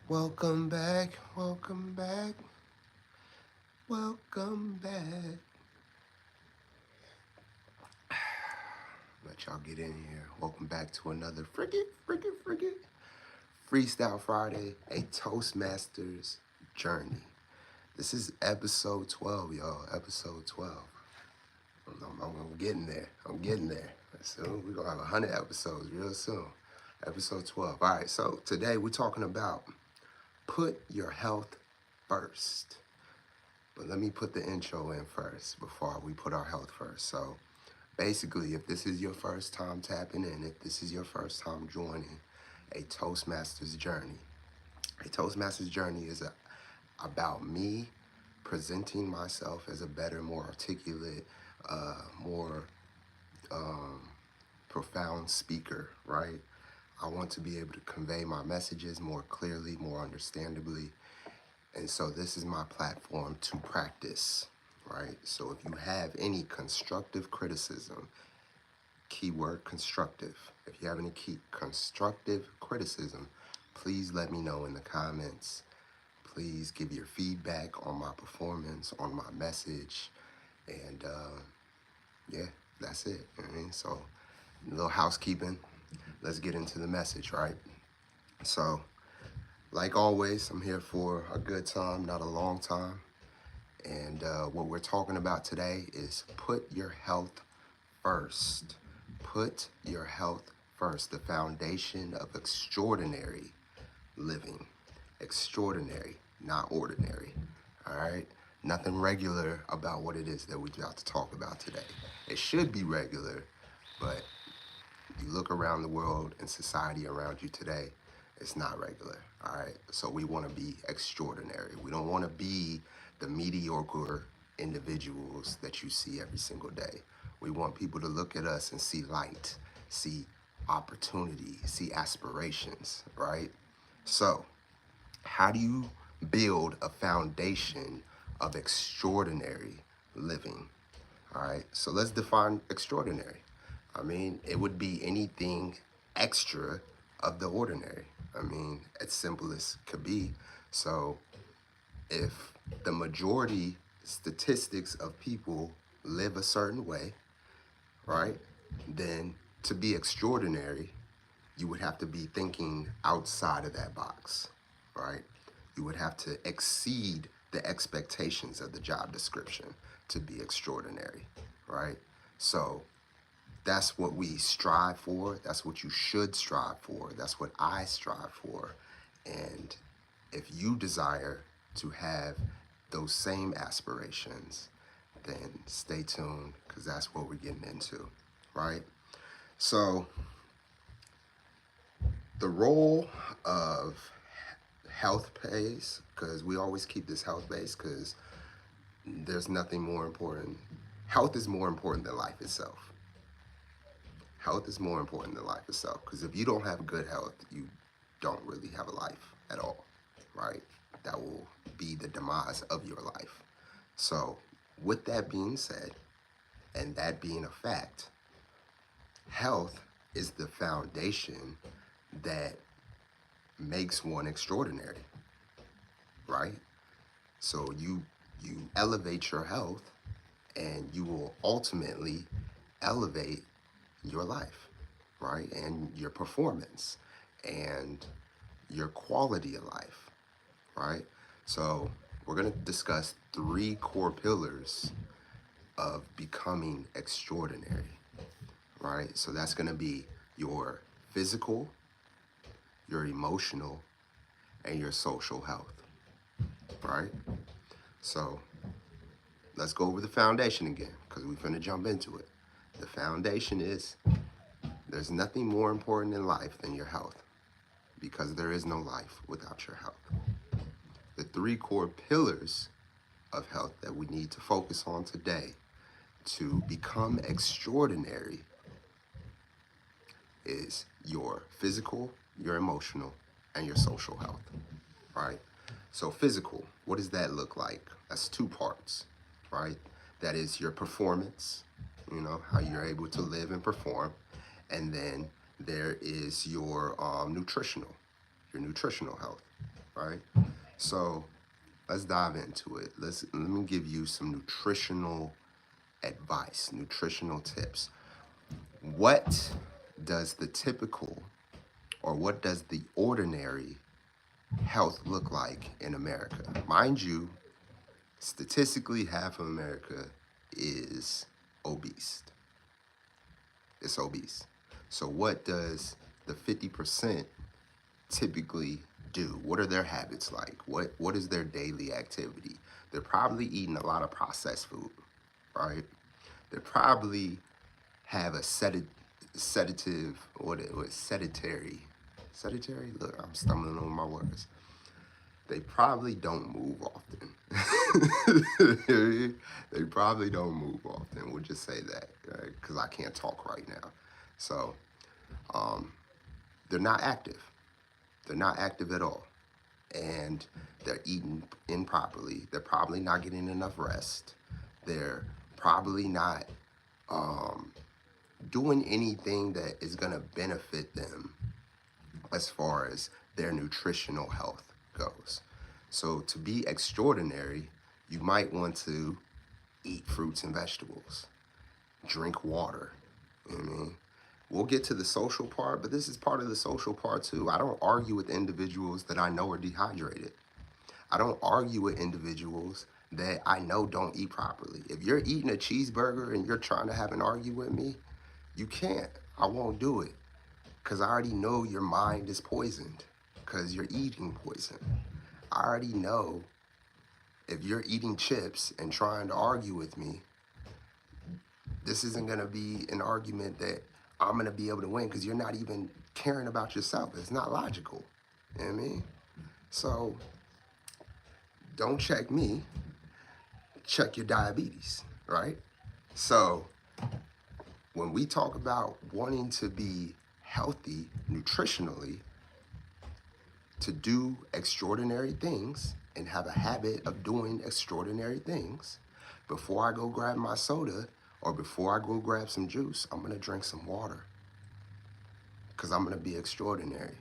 Welcome back, welcome back, welcome back. Let y'all get in here. Welcome back to another frigate Freestyle Friday, a Toastmasters journey. This is episode 12, y'all. Episode 12. I'm getting there. I'm getting there. Soon we're gonna have 100 episodes real soon. Episode 12. All right, so today we're talking about put your health first. But let me put the intro in first before we put our health first. So basically, if this is your first time tapping in, if this is your first time joining a Toastmasters journey, a Toastmasters journey is about me presenting myself as a better, more articulate, more profound speaker, right? I want to be able to convey my messages more clearly, more understandably. And so this is my platform to practice, right? So if you have any constructive criticism, keyword constructive, if you have any constructive criticism, please let me know in the comments. Please give your feedback on my performance, on my message, and yeah, that's it. You know what I mean? So a little housekeeping. Let's get into the message, right? So, like always, I'm here for a good time, not a long time. And what we're talking about today is put your health first. Put your health first, the foundation of extraordinary living. Extraordinary, not ordinary. All right? Nothing regular about what it is that we're about to talk about today. It should be regular, but you look around the world and society around you today, it's not regular. All right? So we want to be extraordinary. We don't want to be the mediocre individuals that you see every single day. We want people to look at us and see light, see opportunity, see aspirations, right? So, how do you build a foundation of extraordinary living? All right, so let's define extraordinary. I mean, it would be anything extra of the ordinary. I mean, as simple as could be. So, if the majority statistics of people live a certain way, right, then to be extraordinary, you would have to be thinking outside of that box, right? You would have to exceed the expectations of the job description to be extraordinary, right? So that's what we strive for. That's what you should strive for. That's what I strive for. And if you desire to have those same aspirations, then stay tuned because that's what we're getting into, right? So the role of health pays, because we always keep this health base because there's nothing more important. Health is more important than life itself. Health is more important than life itself because if you don't have good health, you don't really have a life at all, right? That will be the demise of your life. So, with that being said, and that being a fact, health is the foundation that makes one extraordinary, right? So you elevate your health and you will ultimately elevate your life, right? And your performance and your quality of life, right? So we're going to discuss three core pillars of becoming extraordinary, right? So that's going to be your physical, your emotional, and your social health, right? So let's go over the foundation again because we're going to jump into it. The foundation is there's nothing more important in life than your health because there is no life without your health. The three core pillars of health that we need to focus on today to become extraordinary is your physical, your emotional, and your social health, right? So physical, what does that look like? That's two parts, right? That is your performance, how you're able to live and perform. And then there is your nutritional health. right? So let's dive into it. Let me give you some nutritional advice, nutritional tips. What does the typical or what does the ordinary health look like in America? Mind you, statistically, half of America is obese. It's obese. So, what does the 50% typically do? What are their habits like? What is their daily activity? They're probably eating a lot of processed food, right? They probably have a sedative, what sedentary. Look, I'm stumbling over my words. They probably don't move often. They probably don't move often. We'll just say that because I can't talk right now. So they're not active. They're not active at all. And they're eating improperly. They're probably not getting enough rest. They're probably not doing anything that is going to benefit them as far as their nutritional health goes. So to be extraordinary, you might want to eat fruits and vegetables, drink water. You know what I mean? We'll get to the social part, but this is part of the social part too. I don't argue with individuals that I know are dehydrated. I don't argue with individuals that I know don't eat properly. If you're eating a cheeseburger and you're trying to have an argument with me, you can't. I won't do it because I already know your mind is poisoned because you're eating poison. I already know if you're eating chips and trying to argue with me, this isn't going to be an argument that I'm going to be able to win because you're not even caring about yourself. It's not logical. You know what I mean? So don't check me, check your diabetes, right? So when we talk about wanting to be healthy nutritionally, to do extraordinary things and have a habit of doing extraordinary things, before I go grab my soda or before I go grab some juice, I'm going to drink some water because I'm going to be extraordinary.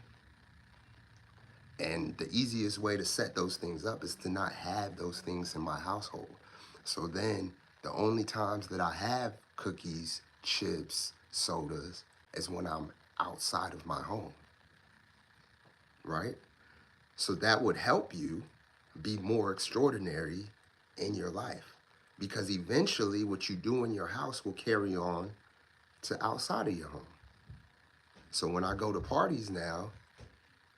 And the easiest way to set those things up is to not have those things in my household. So then the only times that I have cookies, chips, sodas is when I'm outside of my home, right? So that would help you be more extraordinary in your life because eventually what you do in your house will carry on to outside of your home. So when I go to parties now,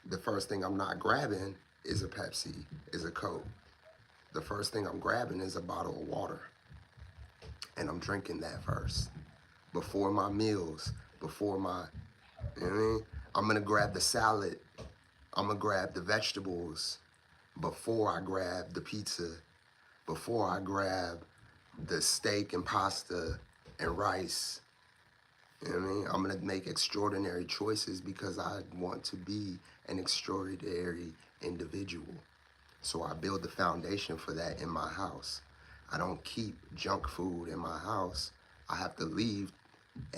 the first thing I'm not grabbing is a Pepsi, is a Coke. The first thing I'm grabbing is a bottle of water. And I'm drinking that first. Before my meals, before my, you know what I mean? I'm gonna grab the salad. I'm gonna grab the vegetables before I grab the pizza, before I grab the steak and pasta and rice. You know what I mean? I'm gonna make extraordinary choices because I want to be an extraordinary individual. So I build the foundation for that in my house. I don't keep junk food in my house. I have to leave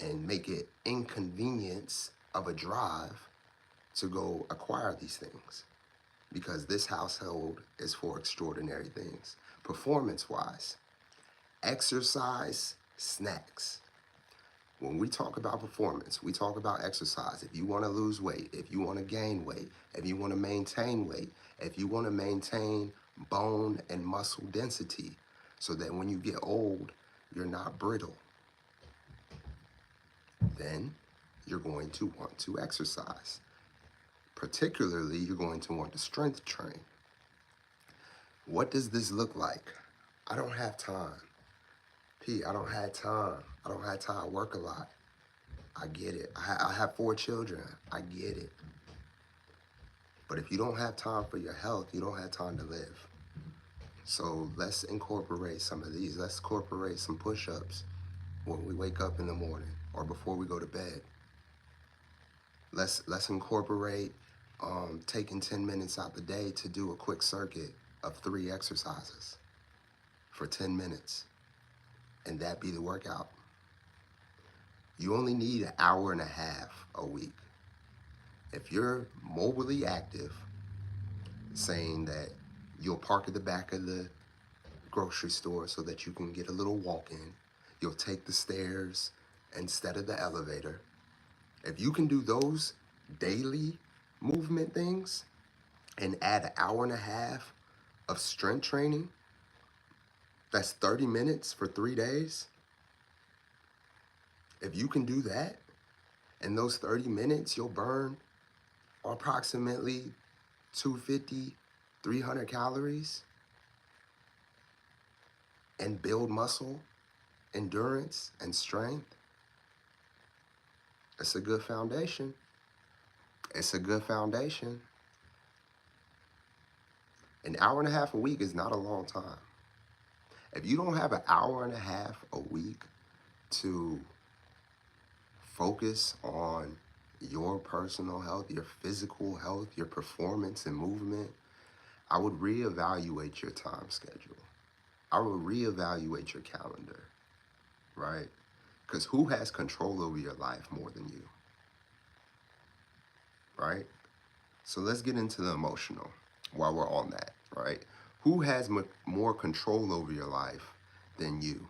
and make it inconvenience of a drive to go acquire these things because this household is for extraordinary things. Performance wise, exercise, snacks. When we talk about performance, we talk about exercise. If you want to lose weight, if you want to gain weight, if you want to maintain weight, if you want to maintain bone and muscle density so that when you get old, you're not brittle, then you're going to want to exercise. Particularly, you're going to want to strength train. What does this look like? I don't have time. I don't have time. I don't have time. I work a lot. I get it. I have 4 children. I get it. But if you don't have time for your health, you don't have time to live. So let's incorporate some of these. Let's incorporate some push-ups when we wake up in the morning or before we go to bed. Let's incorporate taking 10 minutes out the day to do a quick circuit of 3 exercises for 10 minutes. And that be the workout. You only need an hour and a half a week. If you're mobilely active, saying that you'll park at the back of the grocery store so that you can get a little walk in. You'll take the stairs instead of the elevator. If you can do those daily movement things and add an hour and a half of strength training, that's 30 minutes for 3 days. If you can do that, in those 30 minutes, you'll burn approximately 250, 300 calories and build muscle, endurance, and strength. It's a good foundation. It's a good foundation. An hour and a half a week is not a long time. If you don't have an hour and a half a week to focus on your personal health, your physical health, your performance and movement, I would reevaluate your time schedule. I would reevaluate your calendar, right? Because who has control over your life more than you, right? So let's get into the emotional while we're on that, right? Who has more control over your life than you?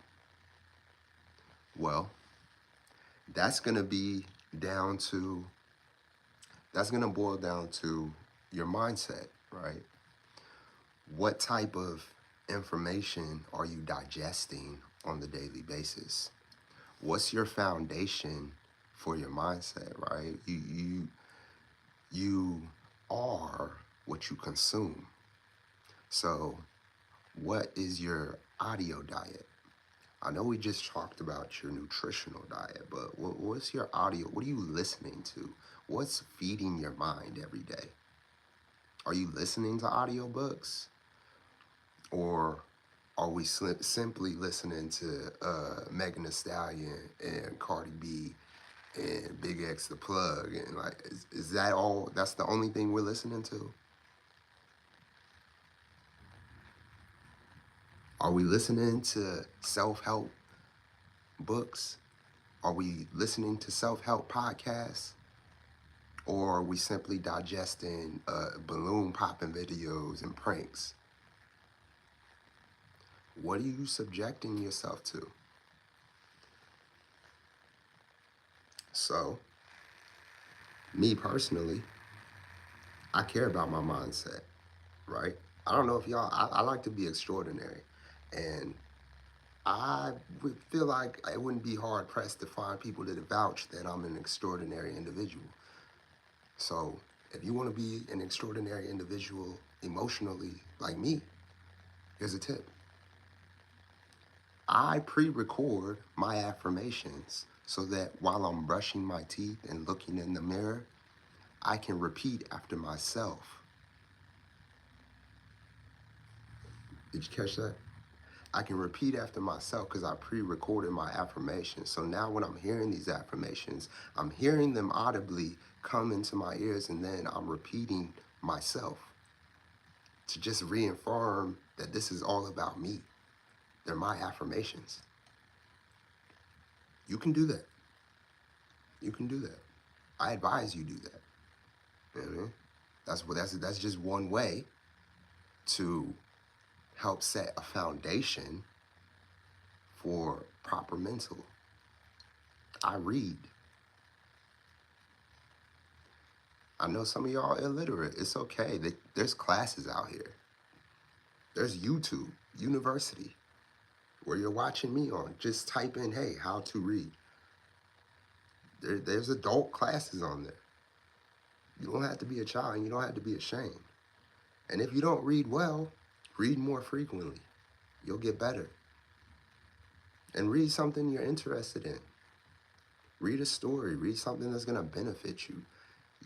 Well, that's going to be down to, that's going to boil down to your mindset, right? What type of information are you digesting on the daily basis? What's your foundation for your mindset, right? You are what you consume. So what is your audio diet? I know we just talked about your nutritional diet, but what's your audio? What are you listening to? What's feeding your mind every day? Are you listening to audiobooks? Or are we simply listening to Megan Thee Stallion and Cardi B and Big X the Plug? And like, is that all? That's the only thing we're listening to? Are we listening to self-help books? Are we listening to self-help podcasts? Or are we simply digesting balloon popping videos and pranks? What are you subjecting yourself to? So, me personally, I care about my mindset, right? I don't know if y'all, I like to be extraordinary. And I would feel like it wouldn't be hard pressed to find people that vouch that I'm an extraordinary individual. So if you want to be an extraordinary individual emotionally like me, here's a tip. I pre-record my affirmations so that while I'm brushing my teeth and looking in the mirror, I can repeat after myself. Did you catch that? I can repeat after myself because I pre-recorded my affirmations. So now when I'm hearing these affirmations, I'm hearing them audibly come into my ears, and then I'm repeating myself to just reaffirm that this is all about me. They're my affirmations. You can do that. You can do that. I advise you do that. You know what I mean? That's just one way to help set a foundation for proper mental. I read. I know some of y'all illiterate. It's okay. There's classes out here. There's YouTube, University, where you're watching me on. Just type in, hey, how to read. There's adult classes on there. You don't have to be a child and you don't have to be ashamed. And if you don't read well, read more frequently. You'll get better. And read something you're interested in. Read a story. Read something that's going to benefit you.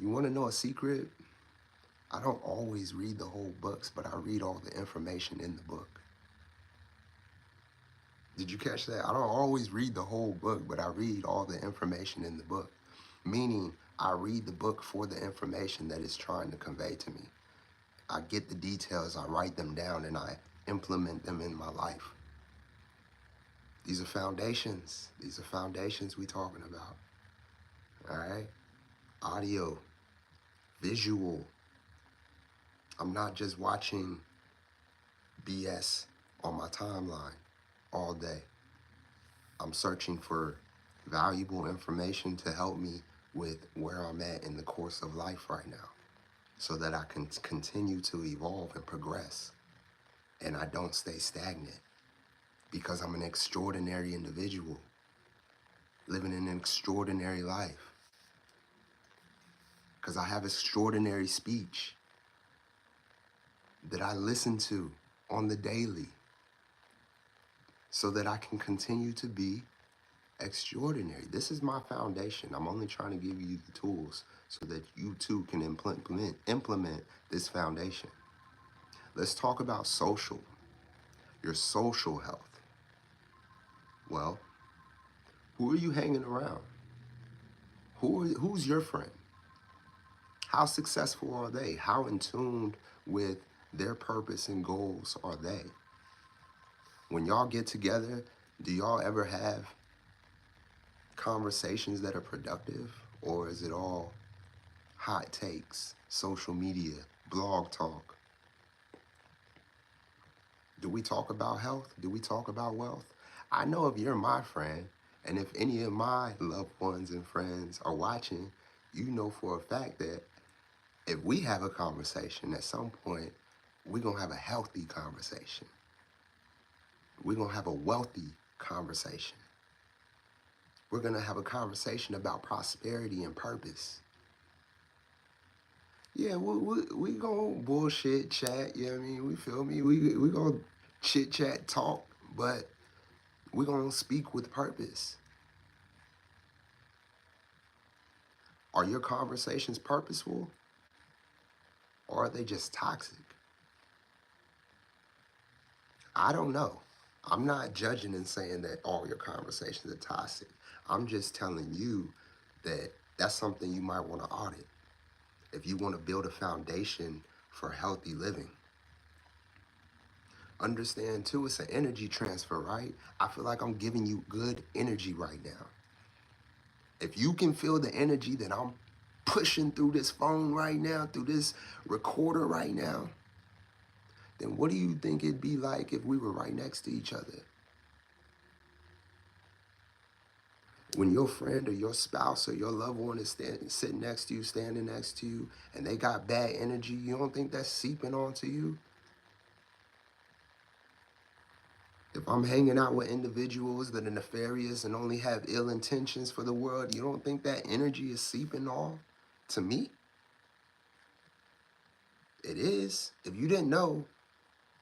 You want to know a secret? I don't always read the whole books, but I read all the information in the book. Did you catch that? I don't always read the whole book, but I read all the information in the book. Meaning, I read the book for the information that it's trying to convey to me. I get the details, I write them down, and I implement them in my life. These are foundations. These are foundations we're talking about. All right? Audio, visual. I'm not just watching BS on my timeline all day. I'm searching for valuable information to help me with where I'm at in the course of life right now so that I can continue to evolve and progress and I don't stay stagnant because I'm an extraordinary individual living an extraordinary life because I have extraordinary speech that I listen to on the daily so that I can continue to be extraordinary. This is my foundation. I'm only trying to give you the tools so that you too can implement this foundation. Let's talk about your social health. Well, who are you hanging around? Who's your friend? How successful are they? How in tune with their purpose and goals are they? When y'all get together, do y'all ever have conversations that are productive? Or is it all hot takes, social media, blog talk? Do we talk about health? Do we talk about wealth? I know if you're my friend, and if any of my loved ones and friends are watching, you know for a fact that if we have a conversation at some point, we're going to have a healthy conversation. We're going to have a wealthy conversation. We're going to have a conversation about prosperity and purpose. Yeah, we gonna bullshit chat, you know what I mean? We feel me? We gonna chit chat talk, but we gonna speak with purpose. Are your conversations purposeful or are they just toxic? I don't know. I'm not judging and saying that all your conversations are toxic. I'm just telling you that that's something you might want to audit if you want to build a foundation for healthy living. Understand too, it's an energy transfer, right? I feel like I'm giving you good energy right now. If you can feel the energy that I'm pushing through this phone right now, through this recorder right now, then what do you think it'd be like if we were right next to each other? When your friend or your spouse or your loved one is sitting next to you, standing next to you, and they got bad energy, you don't think that's seeping onto you? If I'm hanging out with individuals that are nefarious and only have ill intentions for the world, you don't think that energy is seeping off to me? It is. If you didn't know,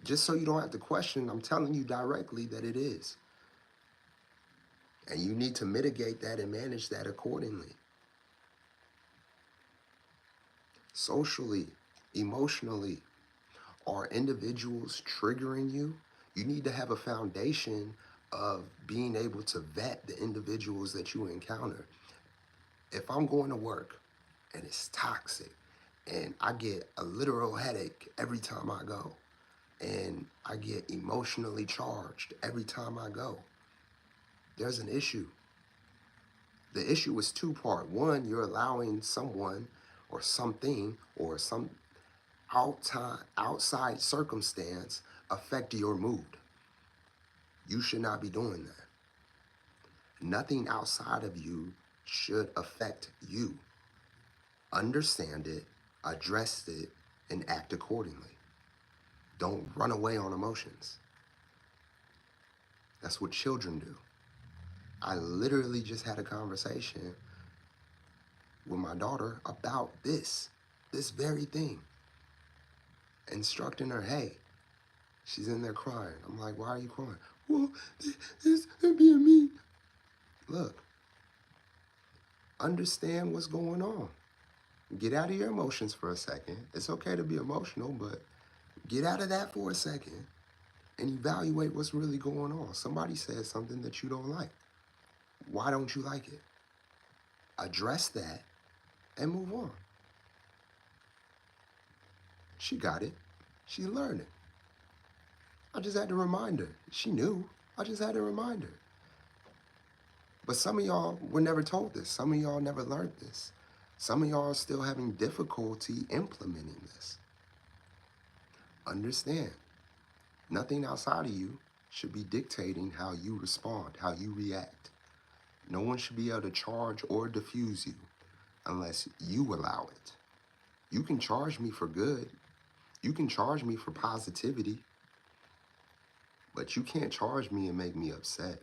just so you don't have to question, I'm telling you directly that it is. And you need to mitigate that and manage that accordingly. Socially, emotionally, are individuals triggering you? You need to have a foundation of being able to vet the individuals that you encounter. If I'm going to work and it's toxic and I get a literal headache every time I go and I get emotionally charged every time I go, there's an issue. The issue is two-part. One, you're allowing someone or something or some outside circumstance affect your mood. You should not be doing that. Nothing outside of you should affect you. Understand it, address it, and act accordingly. Don't run away on emotions. That's what children do. I literally just had a conversation with my daughter about this very thing. Instructing her, hey, she's in there crying. I'm like, why are you crying? Well, it's being mean. Look, understand what's going on. Get out of your emotions for a second. It's okay to be emotional, but get out of that for a second and evaluate what's really going on. Somebody said something that you don't like. Why don't you like it? Address that and move on. She got it. She's learning. I just had to remind her. She knew. I just had to remind her. But some of y'all were never told this. Some of y'all never learned this. Some of y'all are still having difficulty implementing this. Understand, nothing outside of you should be dictating how you respond, how you react. No one should be able to charge or diffuse you unless you allow it. You can charge me for good. You can charge me for positivity, but you can't charge me and make me upset.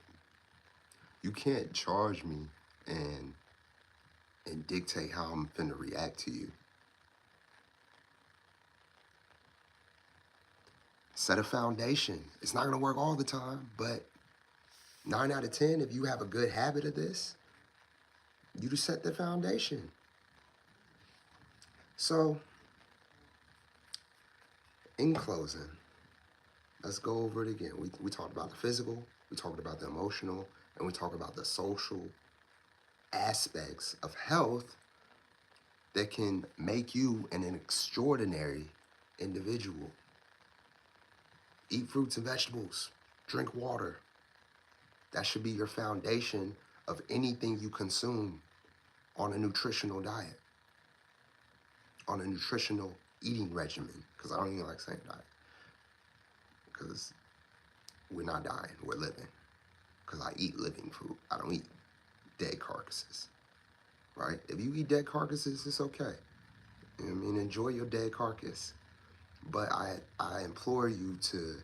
You can't charge me and dictate how I'm finna react to you. Set a foundation. It's not gonna work all the time, but 9 out of 10, if you have a good habit of this, you just set the foundation. So, in closing, let's go over it again. We talked about the physical, we talked about the emotional, and we talked about the social aspects of health that can make you an extraordinary individual. Eat fruits and vegetables, drink water. That should be your foundation of anything you consume on a nutritional diet, on a nutritional eating regimen, because I don't even like saying diet, because we're not dying, we're living, because I eat living food. I don't eat dead carcasses, right? If you eat dead carcasses, it's okay. You know what I mean? Enjoy your dead carcass. But I implore you to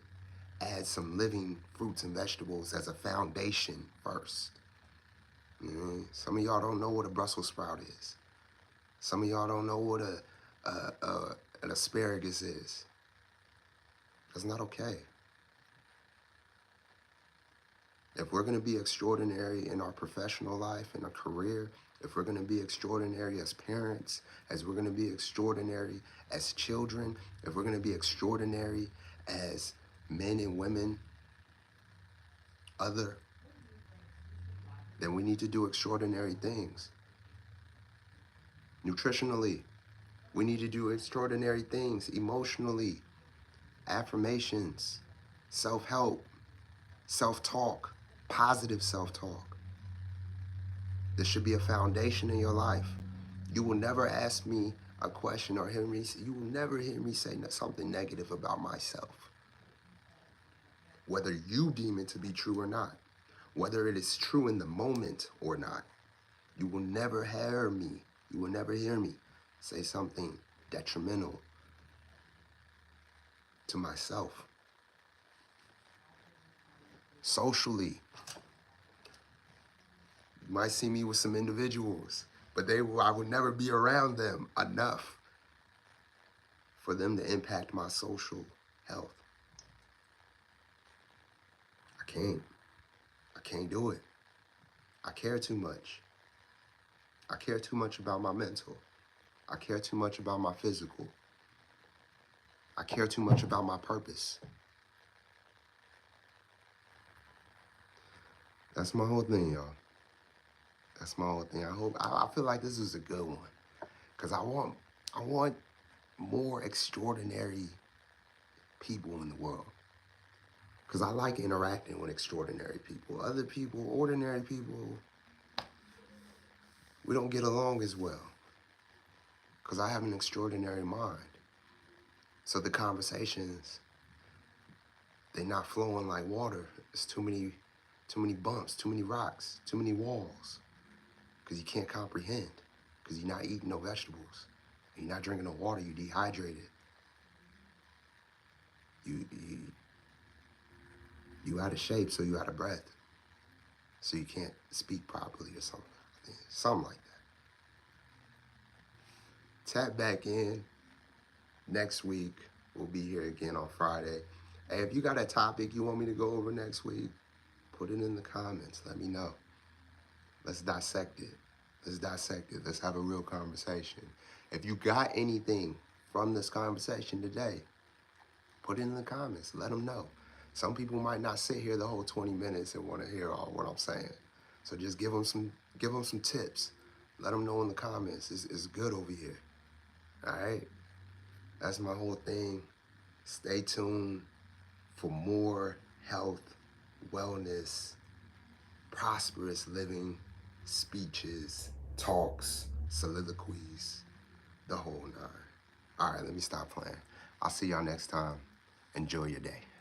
add some living fruits and vegetables as a foundation first. You know, some of y'all don't know what a Brussels sprout is. Some of y'all don't know what an asparagus is. That's not okay. If we're going to be extraordinary in our professional life, in our career, if we're going to be extraordinary as parents, as we're going to be extraordinary as children, if we're going to be extraordinary as men and women, then we need to do extraordinary things. Nutritionally, we need to do extraordinary things. Emotionally, affirmations, self-help, self-talk, positive self-talk. There should be a foundation in your life. You will never ask me a question or you will never hear me say something negative about myself. Whether you deem it to be true or not, whether it is true in the moment or not, you will never hear me say something detrimental to myself. Socially, you might see me with some individuals, but I would never be around them enough for them to impact my social health. I can't do it. I care too much. I care too much about my mental. I care too much about my physical. I care too much about my purpose. That's my whole thing, y'all. That's my whole thing. I feel like this was a good one, because I want more extraordinary people in the world. Because I like interacting with extraordinary people. Other people, ordinary people, we don't get along as well. Because I have an extraordinary mind. So the conversations, they're not flowing like water. It's too many bumps, too many rocks, too many walls. Because you can't comprehend. Because you're not eating no vegetables. You're not drinking no water. You're dehydrated. You out of shape, so you out of breath. So you can't speak properly or something. Something like that. Tap back in next week. We'll be here again on Friday. Hey, if you got a topic you want me to go over next week, put it in the comments. Let me know. Let's dissect it. Let's have a real conversation. If you got anything from this conversation today, put it in the comments. Let them know. Some people might not sit here the whole 20 minutes and want to hear all what I'm saying. So just give them some tips. Let them know in the comments. It's good over here. All right? That's my whole thing. Stay tuned for more health, wellness, prosperous living, speeches, talks, soliloquies, the whole nine. All right, let me stop playing. I'll see y'all next time. Enjoy your day.